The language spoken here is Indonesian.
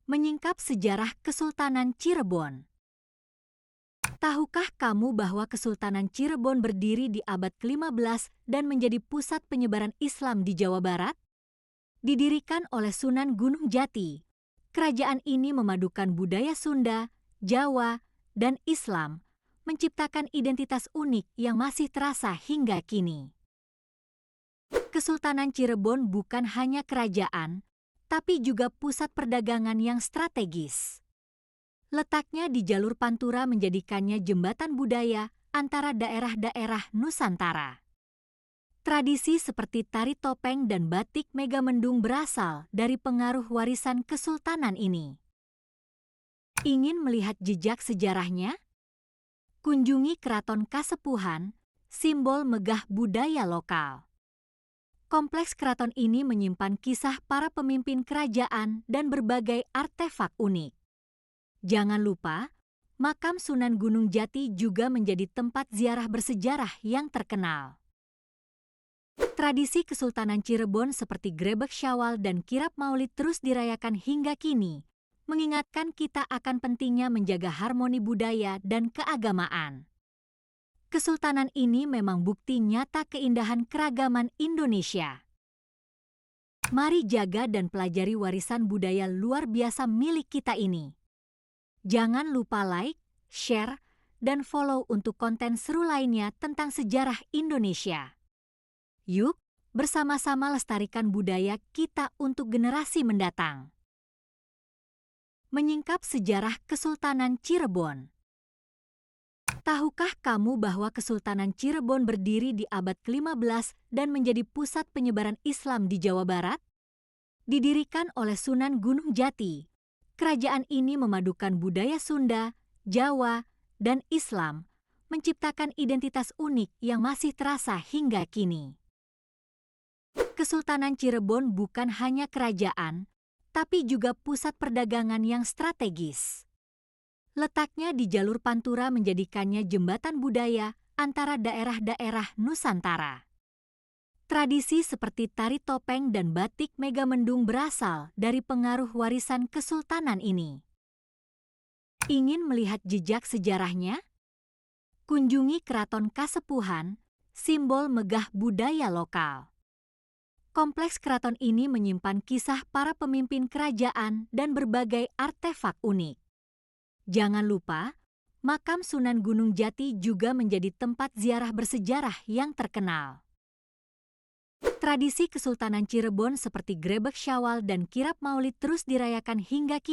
Menyingkap sejarah Kesultanan Cirebon. Tahukah kamu bahwa Kesultanan Cirebon berdiri di abad ke-15 dan menjadi pusat penyebaran Islam di Jawa Barat? Didirikan oleh Sunan Gunung Jati, kerajaan ini memadukan budaya Sunda, Jawa, dan Islam, menciptakan identitas unik yang masih terasa hingga kini. Kesultanan Cirebon bukan hanya kerajaan, tapi juga pusat perdagangan yang strategis. Letaknya di jalur Pantura menjadikannya jembatan budaya antara daerah-daerah Nusantara. Tradisi seperti tari topeng dan batik Megamendung berasal dari pengaruh warisan kesultanan ini. Ingin melihat jejak sejarahnya? Kunjungi Keraton Kasepuhan, simbol megah budaya lokal. Kompleks keraton ini menyimpan kisah para pemimpin kerajaan dan berbagai artefak unik. Jangan lupa, makam Sunan Gunung Jati juga menjadi tempat ziarah bersejarah yang terkenal. Tradisi Kesultanan Cirebon seperti Grebek Syawal dan Kirap Maulid terus dirayakan hingga kini, mengingatkan kita akan pentingnya menjaga harmoni budaya dan keagamaan. Kesultanan ini memang bukti nyata keindahan keragaman Indonesia. Mari jaga dan pelajari warisan budaya luar biasa milik kita ini. Jangan lupa like, share, dan follow untuk konten seru lainnya tentang sejarah Indonesia. Yuk, bersama-sama lestarikan budaya kita untuk generasi mendatang. Menyingkap sejarah Kesultanan Cirebon. Tahukah kamu bahwa Kesultanan Cirebon berdiri di abad ke-15 dan menjadi pusat penyebaran Islam di Jawa Barat? Didirikan oleh Sunan Gunung Jati, kerajaan ini memadukan budaya Sunda, Jawa, dan Islam, menciptakan identitas unik yang masih terasa hingga kini. Kesultanan Cirebon bukan hanya kerajaan, tapi juga pusat perdagangan yang strategis. Letaknya di jalur Pantura menjadikannya jembatan budaya antara daerah-daerah Nusantara. Tradisi seperti tari topeng dan batik Megamendung berasal dari pengaruh warisan kesultanan ini. Ingin melihat jejak sejarahnya? Kunjungi Keraton Kasepuhan, simbol megah budaya lokal. Kompleks keraton ini menyimpan kisah para pemimpin kerajaan dan berbagai artefak unik. Jangan lupa, makam Sunan Gunung Jati juga menjadi tempat ziarah bersejarah yang terkenal. Tradisi Kesultanan Cirebon seperti Grebek Syawal dan Kirap Maulid terus dirayakan hingga kini.